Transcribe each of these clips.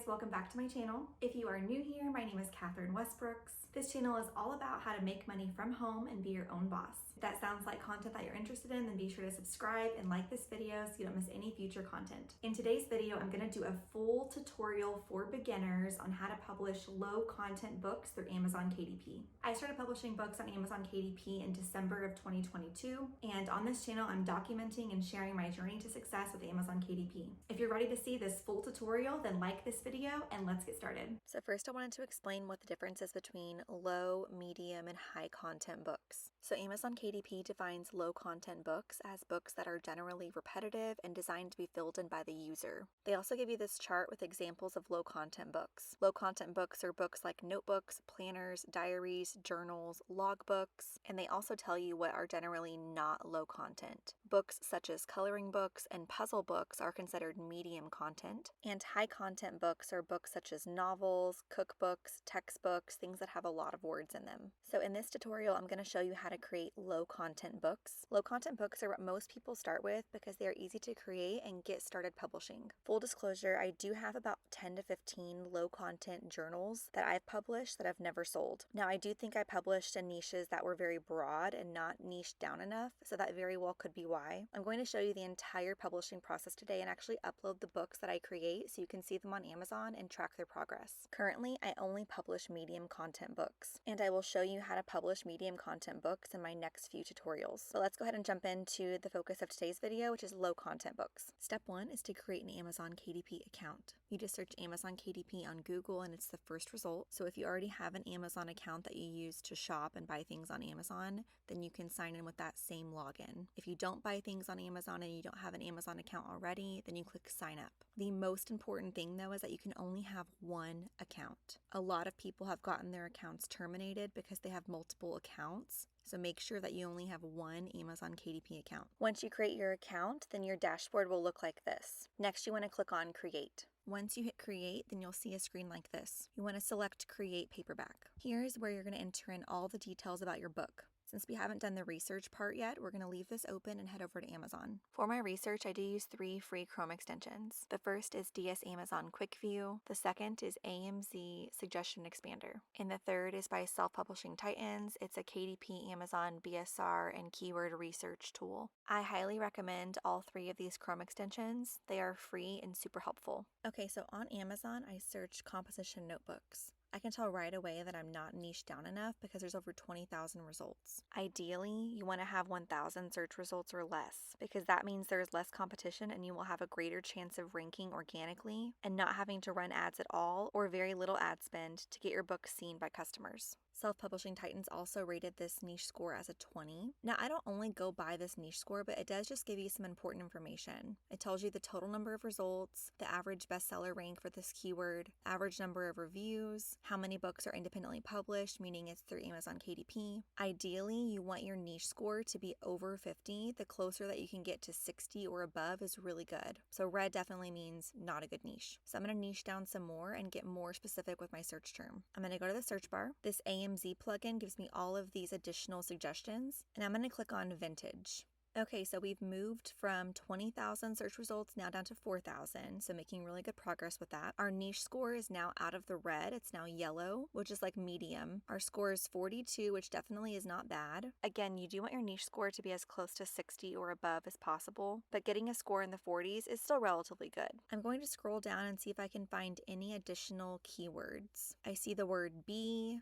guys, welcome back to my channel. If you are new here, my name is Catherine Westbrooks. This channel is all about how to make money from home and be your own boss. If that sounds like content that you're interested in, then be sure to subscribe and like this video so you don't miss any future content. In today's video, I'm going to do a full tutorial for beginners on how to publish low content books through Amazon KDP. I started publishing books on Amazon KDP in December of 2022, and on this channel, I'm documenting and sharing my journey to success with Amazon KDP. If you're ready to see this full tutorial, then like this video and let's get started. So first I wanted to explain what the difference is between low, medium, and high content books. So Amazon KDP defines low content books as books that are generally repetitive and designed to be filled in by the user. They also give you this chart with examples of low content books. Low content books are books like notebooks, planners, diaries, journals, logbooks, and they also tell you what are generally not low content. Books such as coloring books and puzzle books are considered medium content, and high content books are books such as novels, cookbooks, textbooks, things that have a lot of words in them. So in this tutorial, I'm going to show you how to create low content books. Low content books are what most people start with because they are easy to create and get started publishing. Full disclosure, I do have about 10 to 15 low content journals that I've published that I've never sold. Now, I do think I published in niches that were very broad and not niched down enough, so that very well could be why. I'm going to show you the entire publishing process today and actually upload the books that I create so you can see them on Amazon and track their progress. Currently, I only publish medium content books, and I will show you how to publish medium content books in my next few tutorials. So let's go ahead and jump into the focus of today's video, which is low content books. Step 1 is to create an Amazon KDP account. You just search Amazon KDP on Google and it's the first result. So if you already have an Amazon account that you use to shop and buy things on Amazon, then you can sign in with that same login. If you don't buy things on Amazon and you don't have an Amazon account already, then you click sign up. The most important thing though is that you can only have one account. A lot of people have gotten their accounts terminated because they have multiple accounts. So make sure that you only have one Amazon KDP account. Once you create your account, then your dashboard will look like this. Next, you want to click on Create. Once you hit Create, then you'll see a screen like this. You want to select Create Paperback. Here's where you're going to enter in all the details about your book. Since we haven't done the research part yet, we're going to leave this open and head over to Amazon. For my research, I do use 3 free Chrome extensions. The first is DS Amazon Quick View, the second is AMZ Suggestion Expander, and the third is by Self-Publishing Titans. It's a KDP, Amazon, BSR, and keyword research tool. I highly recommend all 3 of these Chrome extensions. They are free and super helpful. Okay, so on Amazon, I searched composition notebooks. I can tell right away that I'm not niched down enough because there's over 20,000 results. Ideally, you want to have 1,000 search results or less because that means there's less competition and you will have a greater chance of ranking organically and not having to run ads at all or very little ad spend to get your book seen by customers. Self-Publishing Titans also rated this niche score as a 20. Now, I don't only go by this niche score, but it does just give you some important information. It tells you the total number of results, the average bestseller rank for this keyword, average number of reviews, how many books are independently published, meaning it's through Amazon KDP. Ideally, you want your niche score to be over 50. The closer that you can get to 60 or above is really good. So red definitely means not a good niche. So I'm going to niche down some more and get more specific with my search term. I'm going to go to the search bar. This AMZ plugin gives me all of these additional suggestions, and I'm going to click on Vintage. Okay, so we've moved from 20,000 search results now down to 4,000, so making really good progress with that. Our niche score is now out of the red, it's now yellow, which is like medium. Our score is 42, which definitely is not bad. Again, you do want your niche score to be as close to 60 or above as possible, but getting a score in the 40s is still relatively good. I'm going to scroll down and see if I can find any additional keywords. I see the word bee,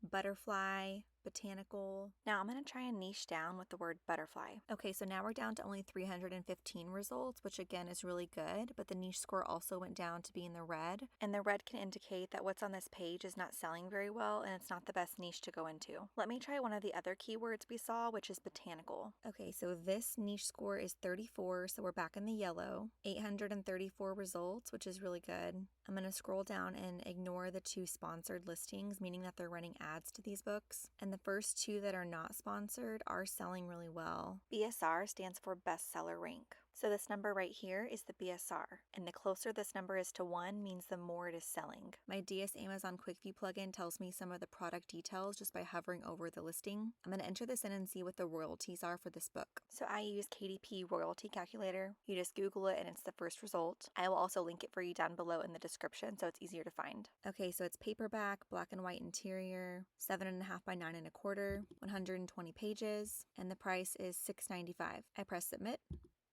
butterfly, botanical. Now I'm going to try and niche down with the word butterfly. Okay, so now we're down to only 315 results, which again is really good, but the niche score also went down to be in the red, and the red can indicate that what's on this page is not selling very well and it's not the best niche to go into. Let me try one of the other keywords we saw, which is botanical. Okay, so this niche score is 34, so we're back in the yellow. 834 results, which is really good. I'm going to scroll down and ignore the 2 sponsored listings, meaning that they're running ads to these books. And the first 2 that are not sponsored are selling really well. BSR stands for bestseller rank. So this number right here is the BSR, and the closer this number is to 1 means the more it is selling. My DS Amazon Quick View plugin tells me some of the product details just by hovering over the listing. I'm going to enter this in and see what the royalties are for this book. So I use KDP royalty calculator. You just Google it and it's the first result. I will also link it for you down below in the description so it's easier to find. Okay, so it's paperback, black and white interior, 7.5 by 9.25, 120 pages, and the price is $6.95. I press submit.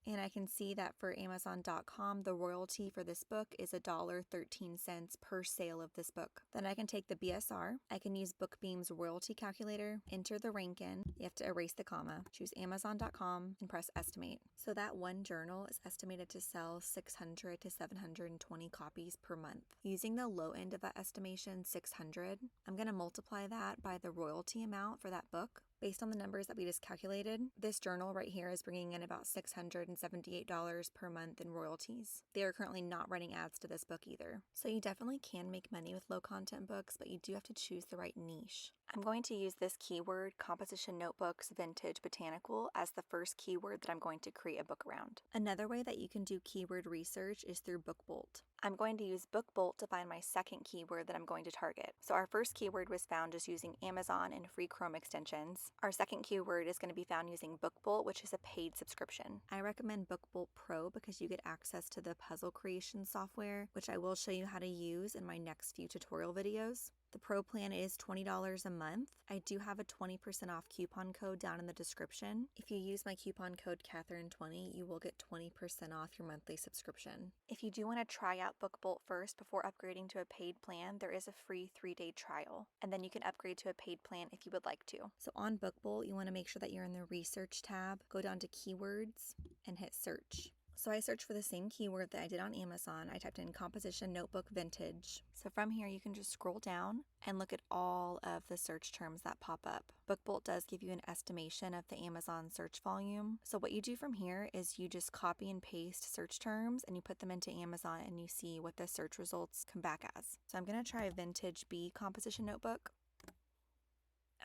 And I can see that for Amazon.com, the royalty for this book is $1.13 per sale of this book. Then I can take the BSR. I can use BookBeam's royalty calculator, enter the rank in. You have to erase the comma. Choose Amazon.com and press estimate. So that one journal is estimated to sell 600 to 720 copies per month. Using the low end of that estimation, 600, I'm going to multiply that by the royalty amount for that book. Based on the numbers that we just calculated, this journal right here is bringing in about $678 per month in royalties. They are currently not running ads to this book either. So you definitely can make money with low content books, but you do have to choose the right niche. I'm going to use this keyword, Composition Notebooks Vintage Botanical, as the first keyword that I'm going to create a book around. Another way that you can do keyword research is through BookBolt. I'm going to use BookBolt to find my second keyword that I'm going to target. So our first keyword was found just using Amazon and free Chrome extensions. Our second keyword is going to be found using BookBolt, which is a paid subscription. I recommend BookBolt Pro because you get access to the puzzle creation software, which I will show you how to use in my next few tutorial videos. The Pro plan is $20 a month. I do have a 20% off coupon code down in the description. If you use my coupon code Catherine20, you will get 20% off your monthly subscription. If you do want to try out BookBolt first before upgrading to a paid plan, there is a free 3-day trial, and then you can upgrade to a paid plan if you would like to. So on BookBolt, you want to make sure that you're in the Research tab, go down to Keywords, and hit Search. So I searched for the same keyword that I did on Amazon. I typed in Composition Notebook Vintage. So from here, you can just scroll down and look at all of the search terms that pop up. BookBolt does give you an estimation of the Amazon search volume. So what you do from here is you just copy and paste search terms and you put them into Amazon and you see what the search results come back as. So I'm going to try Vintage B Composition Notebook.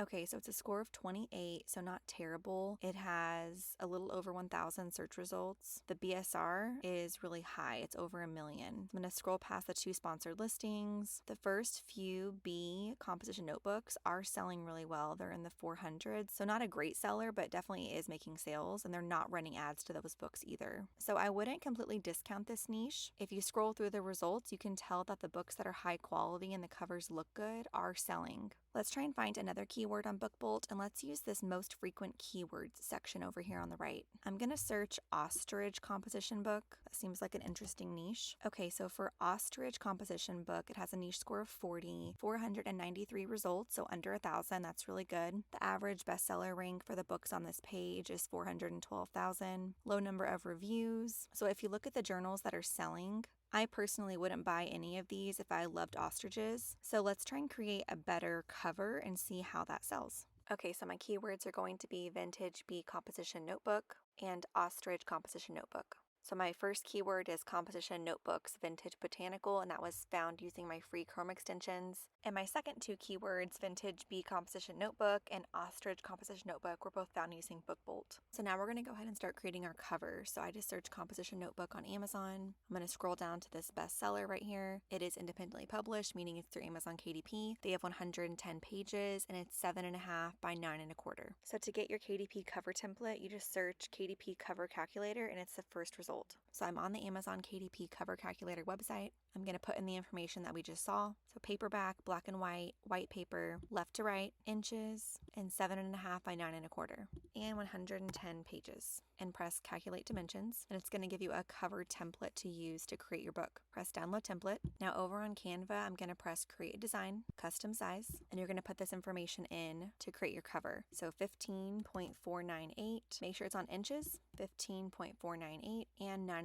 Okay, so it's a score of 28, so not terrible. It has a little over 1,000 search results. The BSR is really high. It's over 1 million. I'm going to scroll past the 2 sponsored listings. The first few B composition notebooks are selling really well. They're in the 400s, so not a great seller, but definitely is making sales, and they're not running ads to those books either. So I wouldn't completely discount this niche. If you scroll through the results, you can tell that the books that are high quality and the covers look good are selling. Let's try and find another keyword on BookBolt, and let's use this most frequent keywords section over here on the right. I'm going to search ostrich composition book. That seems like an interesting niche. Okay, so for ostrich composition book, it has a niche score of 40, 493 results, so under 1,000. That's really good. The average bestseller rank for the books on this page is 412,000. Low number of reviews. So if you look at the journals that are selling, I personally wouldn't buy any of these if I loved ostriches. So let's try and create a better cover and see how that sells. Okay, so my keywords are going to be Vintage B Composition Notebook and Ostrich Composition Notebook. So my first keyword is Composition Notebooks Vintage Botanical, and that was found using my free Chrome extensions. And my second 2 keywords, Vintage Bee Composition Notebook and Ostrich Composition Notebook, were both found using BookBolt. So now we're going to go ahead and start creating our cover. So I just searched Composition Notebook on Amazon. I'm going to scroll down to this bestseller right here. It is independently published, meaning it's through Amazon KDP. They have 110 pages and it's 7.5 by 9.25. So to get your KDP cover template, you just search KDP cover calculator and it's the first result. So I'm on the Amazon KDP cover calculator website. I'm going to put in the information that we just saw. So paperback, black and white, white paper, left to right, inches, and 7.5 by 9.25, and 110 pages. And press calculate dimensions, and it's going to give you a cover template to use to create your book. Press download template. Now over on Canva, I'm going to press create design, custom size, and you're going to put this information in to create your cover. So 15.498, make sure it's on inches, 15.498, and 9.5.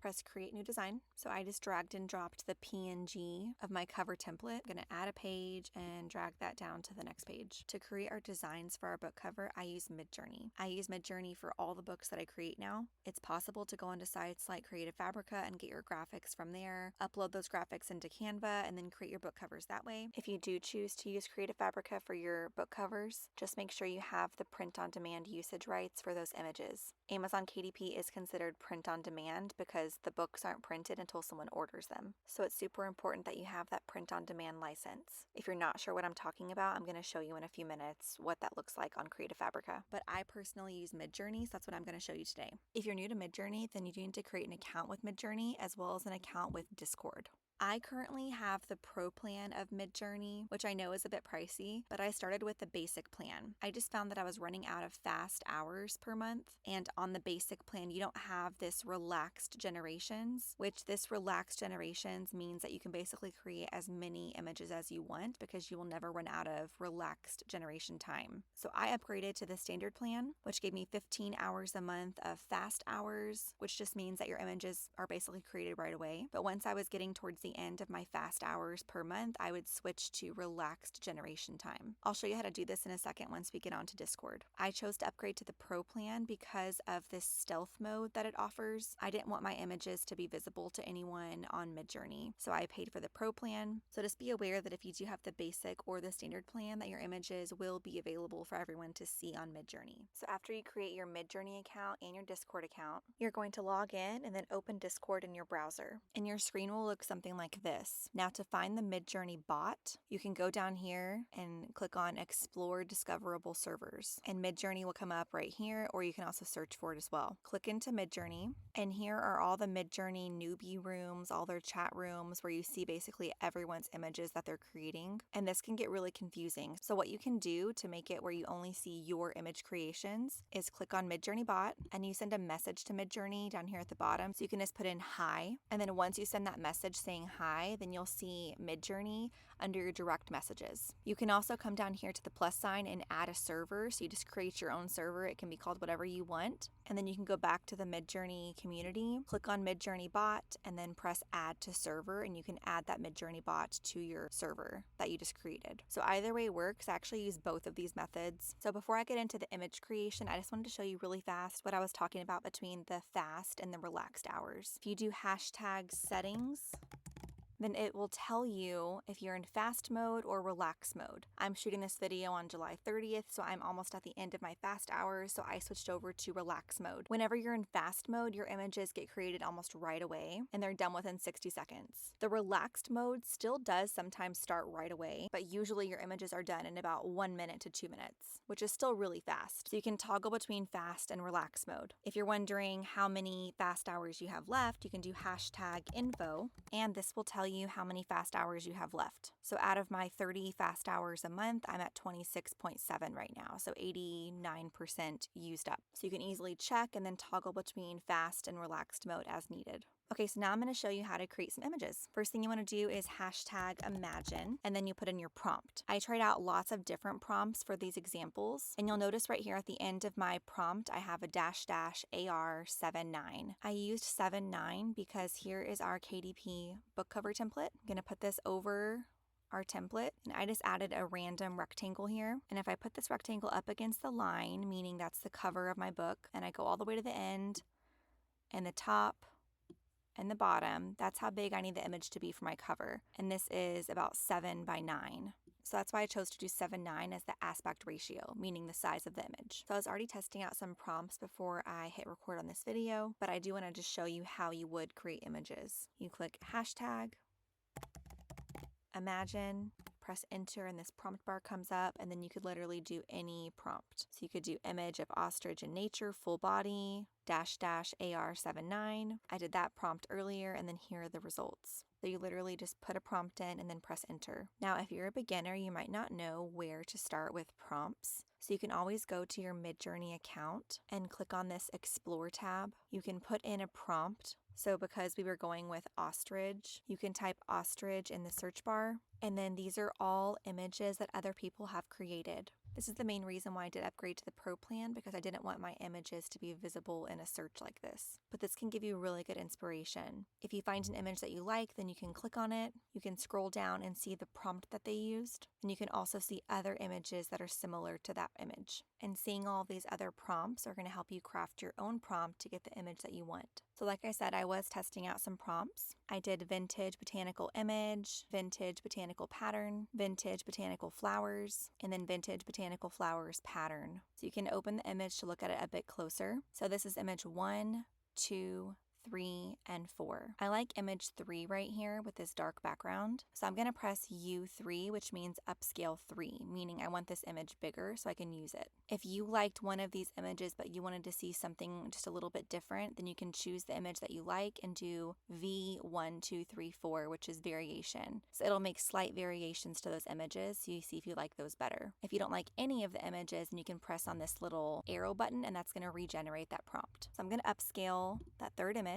Press create new design. So I just dragged and dropped the PNG of my cover template. I'm going to add a page and drag that down to the next page. To create our designs for our book cover, I use Midjourney. I use Midjourney for all the book books that I create now. It's possible to go onto sites like Creative Fabrica and get your graphics from there, upload those graphics into Canva, and then create your book covers that way. If you do choose to use Creative Fabrica for your book covers, just make sure you have the print-on-demand usage rights for those images. Amazon KDP is considered print-on-demand because the books aren't printed until someone orders them. So it's super important that you have that print-on-demand license. If you're not sure what I'm talking about, I'm going to show you in a few minutes what that looks like on Creative Fabrica. But I personally use Midjourney, so that's what I'm going to show you today. If you're new to Midjourney, then you do need to create an account with Midjourney as well as an account with Discord. I currently have the pro plan of Midjourney, which I know is a bit pricey, but I started with the basic plan. I just found that I was running out of fast hours per month, and on the basic plan, you don't have this relaxed generations, which this relaxed generations means that you can basically create as many images as you want because you will never run out of relaxed generation time. So I upgraded to the standard plan, which gave me 15 hours a month of fast hours, which just means that your images are basically created right away. But once I was getting towards the end of my fast hours per month, I would switch to relaxed generation time. I'll show you how to do this in a second once we get onto Discord. I chose to upgrade to the pro plan because of this stealth mode that it offers. I didn't want my images to be visible to anyone on Midjourney, so I paid for the pro plan. So just be aware that if you do have the basic or the standard plan, that your images will be available for everyone to see on Midjourney. So after you create your Midjourney account and your Discord account, you're going to log in and then open Discord in your browser. And your screen will look something like this. Now to find the Midjourney bot, you can go down here and click on Explore Discoverable Servers. And Midjourney will come up right here, or you can also search for it as well. Click into Midjourney, and here are all the Midjourney newbie rooms, all their chat rooms where you see basically everyone's images that they're creating. And this can get really confusing. So what you can do to make it where you only see your image creations is click on Midjourney bot, and you send a message to Midjourney down here at the bottom. So you can just put in hi, and then once you send that message saying hi, then you'll see Midjourney under your direct messages. You can also come down here to the plus sign and add a server. So you just create your own server. It can be called whatever you want. And then you can go back to the Midjourney community, click on Midjourney bot, and then press add to server, and you can add that Midjourney bot to your server that you just created. So either way works. I actually use both of these methods. So before I get into the image creation, I just wanted to show you really fast what I was talking about between the fast and the relaxed hours. If you do hashtag settings, then it will tell you if you're in fast mode or relax mode. I'm shooting this video on July 30th, so I'm almost at the end of my fast hours, so I switched over to relax mode. Whenever you're in fast mode, your images get created almost right away, and they're done within 60 seconds. The relaxed mode still does sometimes start right away, but usually your images are done in about 1 minute to 2 minutes, which is still really fast. So you can toggle between fast and relax mode. If you're wondering how many fast hours you have left, you can do hashtag info, and this will tell you how many fast hours you have left. So out of my 30 fast hours a month, I'm at 26.7 right now, so 89% used up. So you can easily check and then toggle between fast and relaxed mode as needed. Okay, so now I'm going to show you how to create some images. First thing you want to do is hashtag imagine, and then you put in your prompt. I tried out lots of different prompts for these examples, and you'll notice right here at the end of my prompt, I have a --AR79. I used 79 because here is our KDP book cover template. I'm going to put this over our template, and I just added a random rectangle here. And if I put this rectangle up against the line, meaning that's the cover of my book, and I go all the way to the end and the top and the bottom, that's how big I need the image to be for my cover. And this is about 7 by 9. So that's why I chose to do 7:9 as the aspect ratio, meaning the size of the image. So I was already testing out some prompts before I hit record on this video, but I do want to just show you how you would create images. You click hashtag, imagine, press enter, and this prompt bar comes up, and then you could literally do any prompt. So you could do image of ostrich in nature, full body, --AR79. I did that prompt earlier, and then here are the results. So you literally just put a prompt in and then press enter. Now, if you're a beginner, you might not know where to start with prompts. So you can always go to your Midjourney account and click on this Explore tab. You can put in a prompt. So because we were going with ostrich, you can type ostrich in the search bar. And then these are all images that other people have created. This is the main reason why I did upgrade to the Pro plan, because I didn't want my images to be visible in a search like this. But this can give you really good inspiration. If you find an image that you like, then you can click on it. You can scroll down and see the prompt that they used. And you can also see other images that are similar to that image. And seeing all these other prompts are going to help you craft your own prompt to get the image that you want. So like I said, I was testing out some prompts. I did vintage botanical image, vintage botanical pattern, vintage botanical flowers, and then vintage botanical flowers pattern. So you can open the image to look at it a bit closer. So this is image 1, 2, 3, and 4. I like image 3 right here with this dark background. So I'm going to press U3, which means upscale 3, meaning I want this image bigger so I can use it. If you liked one of these images but you wanted to see something just a little bit different, then you can choose the image that you like and do V1, 2, 3, 4, which is variation. So it'll make slight variations to those images so you see if you like those better. If you don't like any of the images, then you can press on this little arrow button and that's going to regenerate that prompt. So I'm going to upscale that third image.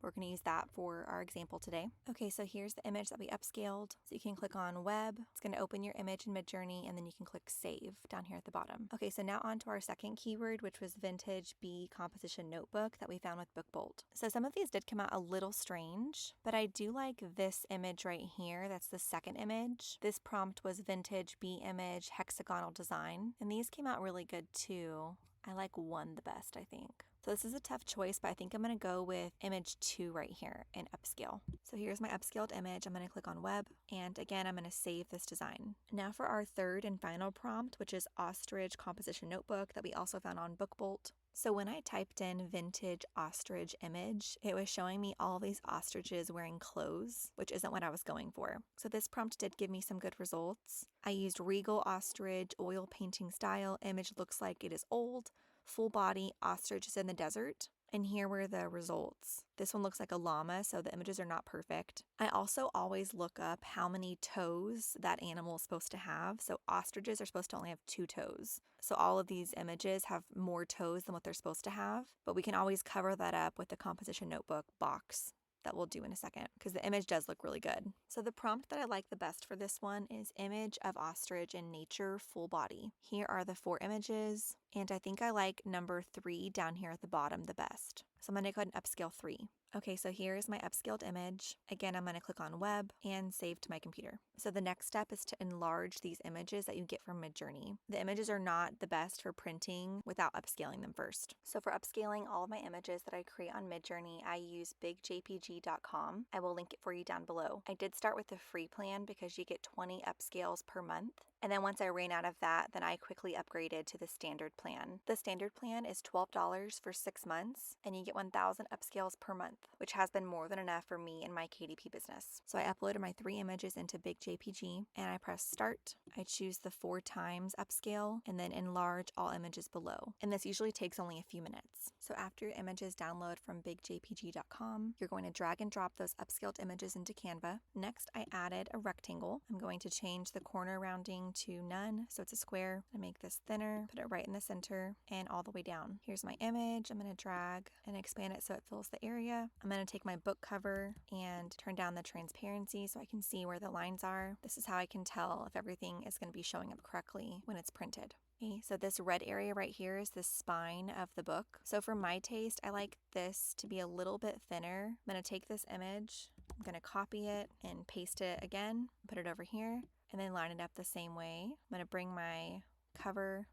We're going to use that for our example today. Okay, so here's the image that we upscaled. So you can click on web. It's going to open your image in Midjourney, and then you can click save down here at the bottom. Okay, so now on to our second keyword, which was vintage bee composition notebook that we found with BookBolt. So some of these did come out a little strange, but I do like this image right here. That's the second image. This prompt was vintage bee image hexagonal design, and these came out really good too. I like one the best, I think. So this is a tough choice, but I think I'm going to go with image 2 right here in upscale. So here's my upscaled image. I'm going to click on web, and again, I'm going to save this design. Now for our third and final prompt, which is ostrich composition notebook that we also found on BookBolt. So when I typed in vintage ostrich image, it was showing me all these ostriches wearing clothes, which isn't what I was going for. So this prompt did give me some good results. I used regal ostrich, oil painting style, image looks like it is old, full body, ostrich is in the desert. And here were the results. This one looks like a llama, so the images are not perfect. I also always look up how many toes that animal is supposed to have. So ostriches are supposed to only have 2 toes. So all of these images have more toes than what they're supposed to have. But we can always cover that up with the composition notebook box that we'll do in a second, because the image does look really good. So the prompt that I like the best for this one is image of ostrich in nature full body. Here are the 4 images, and I think I like number 3 down here at the bottom the best. So I'm going to go ahead and upscale 3. Okay, so here is my upscaled image. Again, I'm going to click on web and save to my computer. So the next step is to enlarge these images that you get from Midjourney. The images are not the best for printing without upscaling them first. So for upscaling all of my images that I create on Midjourney, I use bigjpg.com. I will link it for you down below. I did start with the free plan because you get 20 upscales per month. And then once I ran out of that, then I quickly upgraded to the standard plan. The standard plan is $12 for 6 months, and you get 1,000 upscales per month, which has been more than enough for me and my KDP business. So I uploaded my 3 images into BigJPG, and I press start. I choose the 4 times upscale, and then enlarge all images below. And this usually takes only a few minutes. So after your images download from bigjpg.com, you're going to drag and drop those upscaled images into Canva. Next, I added a rectangle. I'm going to change the corner rounding to none, so it's a square. I make this thinner, put it right in the center and all the way down. Here's my image. I'm going to drag and expand it so it fills the area. I'm going to take my book cover and turn down the transparency so I can see where the lines are. This is how I can tell if everything is going to be showing up correctly when it's printed. Okay, so this red area right here is the spine of the book. So for my taste, I like this to be a little bit thinner. I'm going to take this image, I'm going to copy it and paste it again, put it over here, and then line it up the same way. I'm going to bring my cover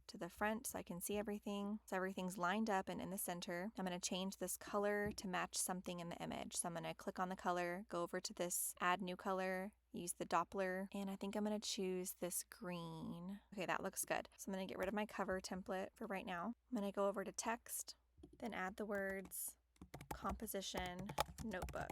to the front so I can see everything. So everything's lined up and in the center. I'm going to change this color to match something in the image. So I'm going to click on the color, go over to this add new color, use the Doppler, and I think I'm going to choose this green. Okay, that looks good. So I'm going to get rid of my cover template for right now. I'm going to go over to text, then add the words composition notebook.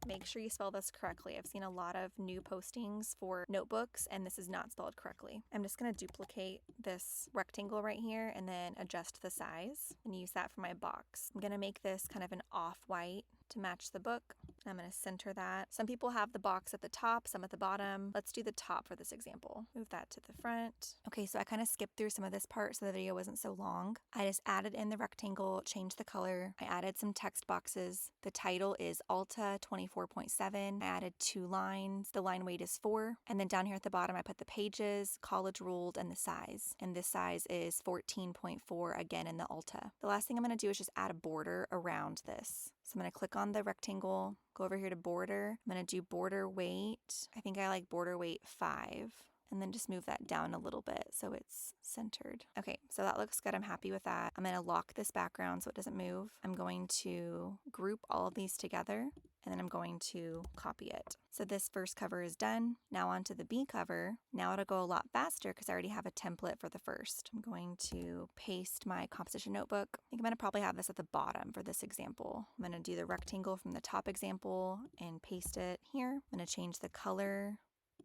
Make sure you spell this correctly. I've seen a lot of new postings for notebooks and this is not spelled correctly. I'm just going to duplicate this rectangle right here and then adjust the size and use that for my box. I'm going to make this kind of an off-white to match the book. I'm going to center that. Some people have the box at the top, some at the bottom. Let's do the top for this example. Move that to the front. Okay, so I kind of skipped through some of this part so the video wasn't so long. I just added in the rectangle, changed the color. I added some text boxes. The title is Alta 24.7. I added 2 lines. The line weight is 4. And then down here at the bottom, I put the pages, college ruled, and the size. And this size is 14.4 again in the Alta. The last thing I'm going to do is just add a border around this. So I'm going to click on the rectangle, go over here to border. I'm going to do border weight. I think I like border weight 5. And then just move that down a little bit so it's centered. Okay, so that looks good. I'm happy with that. I'm going to lock this background so it doesn't move. I'm going to group all of these together, and then I'm going to copy it. So this first cover is done. Now onto the B cover. Now it'll go a lot faster because I already have a template for the first. I'm going to paste my composition notebook. I think I'm going to probably have this at the bottom for this example. I'm going to do the rectangle from the top example and paste it here. I'm going to change the color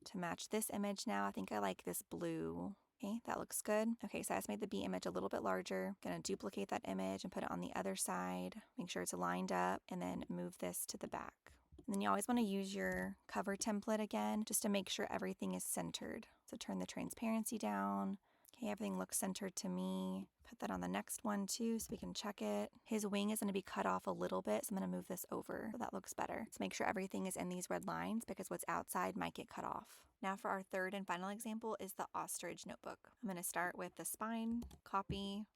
to match this image now. I think I like this blue. Okay, that looks good. Okay, so I just made the B image a little bit larger. Gonna duplicate that image and put it on the other side. Make sure it's lined up and then move this to the back. And then you always want to use your cover template again just to make sure everything is centered. So turn the transparency down. Okay, everything looks centered to me. Put that on the next one too so we can check it. His wing is going to be cut off a little bit, so I'm going to move this over so that looks better. So make sure everything is in these red lines because what's outside might get cut off. Now for our third and final example is the ostrich notebook. I'm going to start with the spine, copy,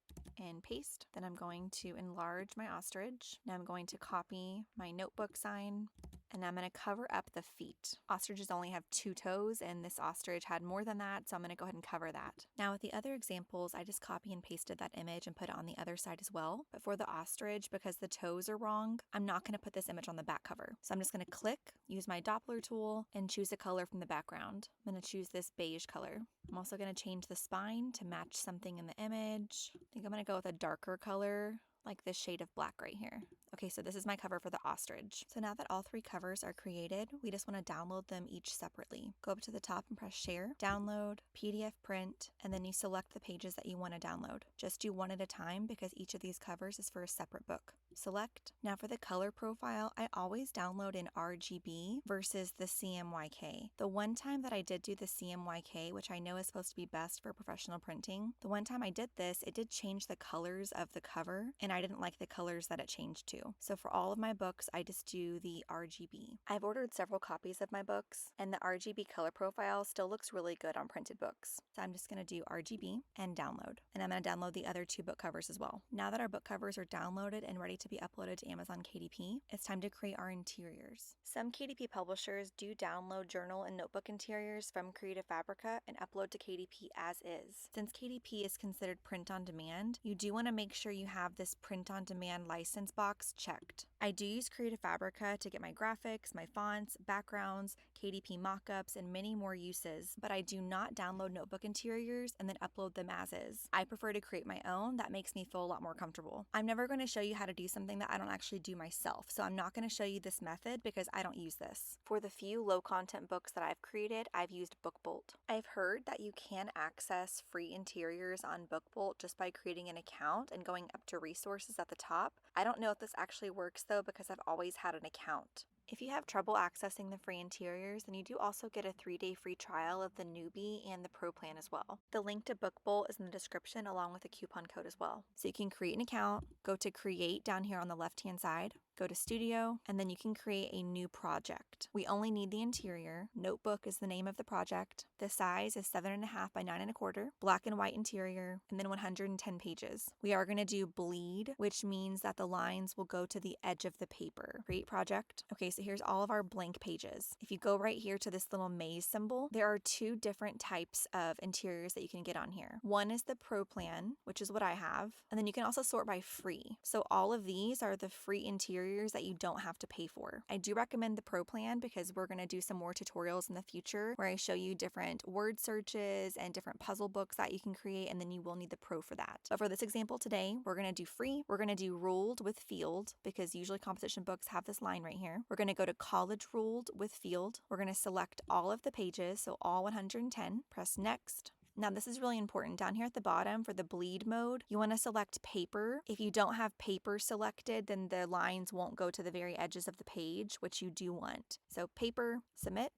and paste. Then I'm going to enlarge my ostrich. Now I'm going to copy my notebook sign. And I'm going to cover up the feet. Ostriches only have 2 toes, and this ostrich had more than that, so I'm going to go ahead and cover that. Now with the other examples, I just copy and pasted that image and put it on the other side as well. But for the ostrich, because the toes are wrong, I'm not going to put this image on the back cover. So I'm just going to click, use my Doppler tool, and choose a color from the background. I'm going to choose this beige color. I'm also going to change the spine to match something in the image. I think I'm going to go with a darker color, like this shade of black right here. Okay, so this is my cover for the ostrich. So now that all 3 covers are created, we just want to download them each separately. Go up to the top and press share, download, PDF print, and then you select the pages that you want to download. Just do one at a time because each of these covers is for a separate book. Select. Now for the color profile, I always download in RGB versus the CMYK. The one time that I did do the CMYK, which I know is supposed to be best for professional printing, the one time I did this, it did change the colors of the cover, and I didn't like the colors that it changed to. So for all of my books, I just do the RGB. I've ordered several copies of my books, and the RGB color profile still looks really good on printed books. So I'm just going to do RGB and download. And I'm going to download the other 2 book covers as well. Now that our book covers are downloaded and ready to be uploaded to Amazon KDP, it's time to create our interiors. Some KDP publishers do download journal and notebook interiors from Creative Fabrica and upload to KDP as is. Since KDP is considered print on demand, you do want to make sure you have this print on demand license box checked. I do use Creative Fabrica to get my graphics, my fonts, backgrounds, KDP mockups, and many more uses, but I do not download notebook interiors and then upload them as is. I prefer to create my own. That makes me feel a lot more comfortable. I'm never going to show you how to do something that I don't actually do myself, so I'm not going to show you this method because I don't use this. For the few low content books that I've created, I've used BookBolt. I've heard that you can access free interiors on BookBolt just by creating an account and going up to resources at the top. I don't know if this actually works though because I've always had an account. If you have trouble accessing the free interiors, then you do also get a 3-day free trial of the newbie and the pro plan as well. The link to BookBolt is in the description along with a coupon code as well. So you can create an account, go to create down here on the left hand side, go to studio, and then you can create a new project. We only need the interior. Notebook is the name of the project. The size is 7.5 by 9.25, black and white interior, and then 110 pages. We are going to do bleed, which means that the lines will go to the edge of the paper. Create project. Okay, so here's all of our blank pages. If you go right here to this little maze symbol, there are 2 different types of interiors that you can get on here. One is the pro plan, which is what I have, and then you can also sort by free. So all of these are the free interiors that you don't have to pay for. I do recommend the pro plan because we're going to do some more tutorials in the future where I show you different word searches and different puzzle books that you can create, and then you will need the pro for that. But for this example today, we're going to do free. We're going to do ruled with field because usually composition books have this line right here. We're going to go to college ruled with field. We're going to select all of the pages, so all 110. Press next. Now this is really important. Down here at the bottom for the bleed mode, you want to select paper. If you don't have paper selected, then the lines won't go to the very edges of the page, which you do want. So paper, submit.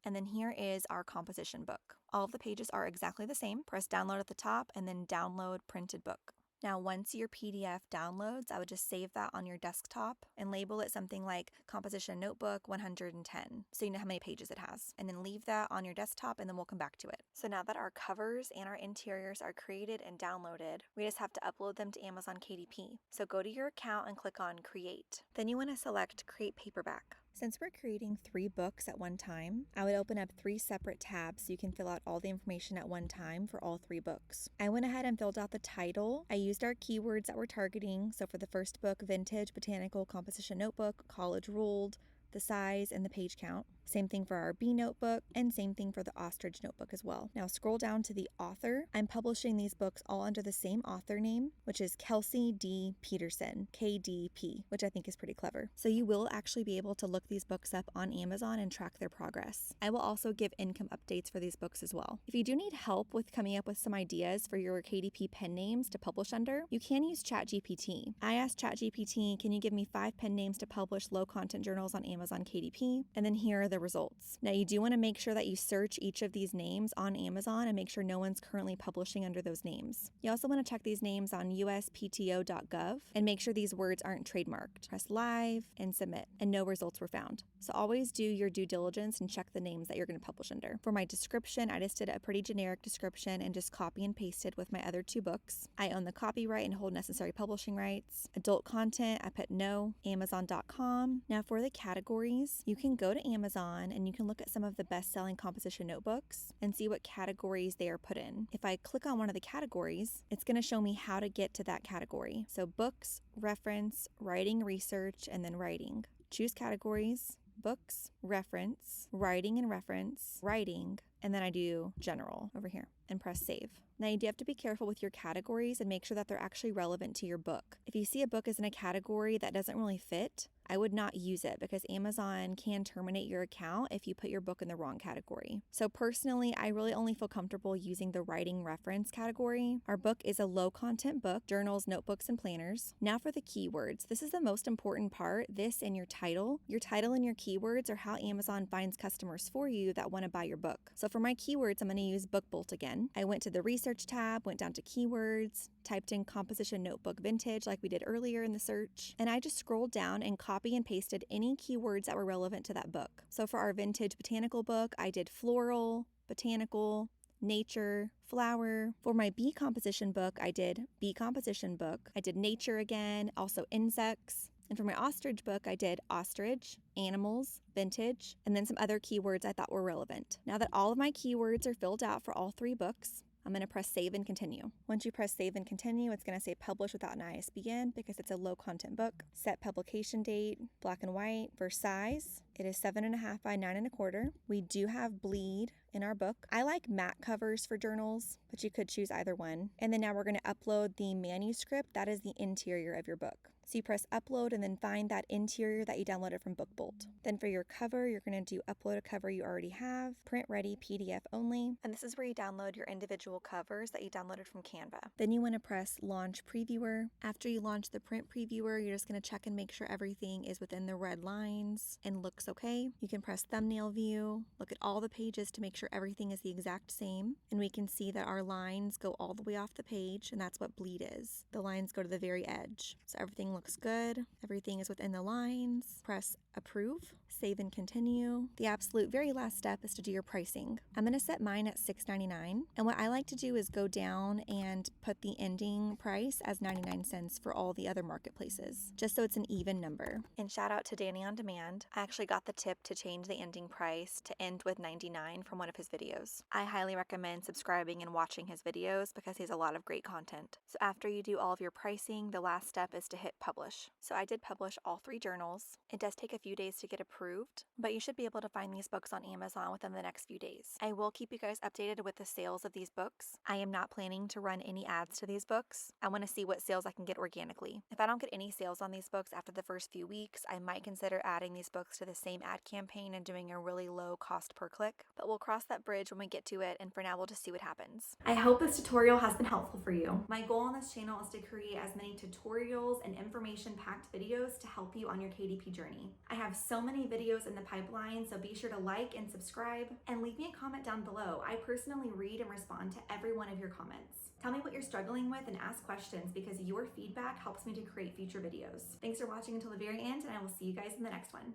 And then here is our composition book. All of the pages are exactly the same. Press download at the top and then download printed book. Now, once your PDF downloads, I would just save that on your desktop and label it something like Composition Notebook 110, so you know how many pages it has. And then leave that on your desktop, and then we'll come back to it. So now that our covers and our interiors are created and downloaded, we just have to upload them to Amazon KDP. So go to your account and click on Create. Then you want to select Create Paperback. Since we're creating 3 books at one time, I would open up 3 separate tabs so you can fill out all the information at one time for all 3 books. I went ahead and filled out the title. I used our keywords that we're targeting. So for the first book, Vintage Botanical Composition Notebook, College Ruled, the size, and the page count. Same thing for our bee notebook, and same thing for the ostrich notebook as well. Now scroll down to the author. I'm publishing these books all under the same author name, which is Kelsey D. Peterson, KDP, which I think is pretty clever. So you will actually be able to look these books up on Amazon and track their progress. I will also give income updates for these books as well. If you do need help with coming up with some ideas for your KDP pen names to publish under, you can use ChatGPT. I asked ChatGPT, can you give me 5 pen names to publish low content journals on Amazon KDP? And then here are the results. Now you do want to make sure that you search each of these names on Amazon and make sure no one's currently publishing under those names. You also want to check these names on uspto.gov and make sure these words aren't trademarked. Press live and submit, and no results were found. So always do your due diligence and check the names that you're going to publish under. For my description, I just did a pretty generic description and just copy and pasted with my other 2 books. I own the copyright and hold necessary publishing rights. Adult content, I put no. Amazon.com. Now for the categories, you can go to Amazon and you can look at some of the best-selling composition notebooks and see what categories they are put in. If I click on one of the categories, it's going to show me how to get to that category. So books, reference, writing, research, and then writing. Choose categories, books, reference, writing and reference, writing, and then I do general over here and press save. Now you do have to be careful with your categories and make sure that they're actually relevant to your book. If you see a book is in a category that doesn't really fit, I would not use it because Amazon can terminate your account if you put your book in the wrong category. So personally, I really only feel comfortable using the writing reference category. Our book is a low content book, journals, notebooks, and planners. Now for the keywords. This is the most important part, this and your title. Your title and your keywords are how Amazon finds customers for you that want to buy your book. So for my keywords, I'm going to use book bolt again. I went to the research tab, went down to keywords, typed in composition notebook vintage like we did earlier in the search, and I just scrolled down and copy and pasted any keywords that were relevant to that book. So for our vintage botanical book, I did floral, botanical, nature, flower. For my bee composition book, I did bee composition book. I did nature again, also insects. And for my ostrich book, I did ostrich, animals, vintage, and then some other keywords I thought were relevant. Now that all of my keywords are filled out for all 3 books, I'm going to press save and continue. Once you press save and continue, it's going to say publish without an ISBN because it's a low content book. Set publication date, black and white. For size, it is 7.5 by 9.25. We do have bleed in our book. I like matte covers for journals, but you could choose either one. And then now we're going to upload the manuscript. That is the interior of your book. So you press upload and then find that interior that you downloaded from BookBolt. Then for your cover, you're going to do upload a cover you already have, print ready, PDF only. And this is where you download your individual covers that you downloaded from Canva. Then you want to press launch previewer. After you launch the print previewer, you're just going to check and make sure everything is within the red lines and looks okay. You can press thumbnail view, look at all the pages to make sure everything is the exact same. And we can see that our lines go all the way off the page, and that's what bleed is. The lines go to the very edge. So everything looks good. Everything is within the lines. Press approve, save and continue. The absolute very last step is to do your pricing. I'm going to set mine at $6.99. And what I like to do is go down and put the ending price as 99 cents for all the other marketplaces, just so it's an even number. And shout out to Danny on Demand. I actually got the tip to change the ending price to end with 99 from one of his videos. I highly recommend subscribing and watching his videos because he has a lot of great content. So after you do all of your pricing, the last step is to hit publish. So I did publish all 3 journals. It does take a few days to get approved, but you should be able to find these books on Amazon within the next few days. I will keep you guys updated with the sales of these books. I am not planning to run any ads to these books. I want to see what sales I can get organically. If I don't get any sales on these books after the first few weeks, I might consider adding these books to the same ad campaign and doing a really low cost per click, but we'll cross that bridge when we get to it, and for now we'll just see what happens. I hope this tutorial has been helpful for you. My goal on this channel is to create as many tutorials and information-packed videos to help you on your KDP journey. I have so many videos in the pipeline, so be sure to like and subscribe, and leave me a comment down below. I personally read and respond to every one of your comments. Tell me what you're struggling with and ask questions, because your feedback helps me to create future videos. Thanks for watching until the very end, and I will see you guys in the next one.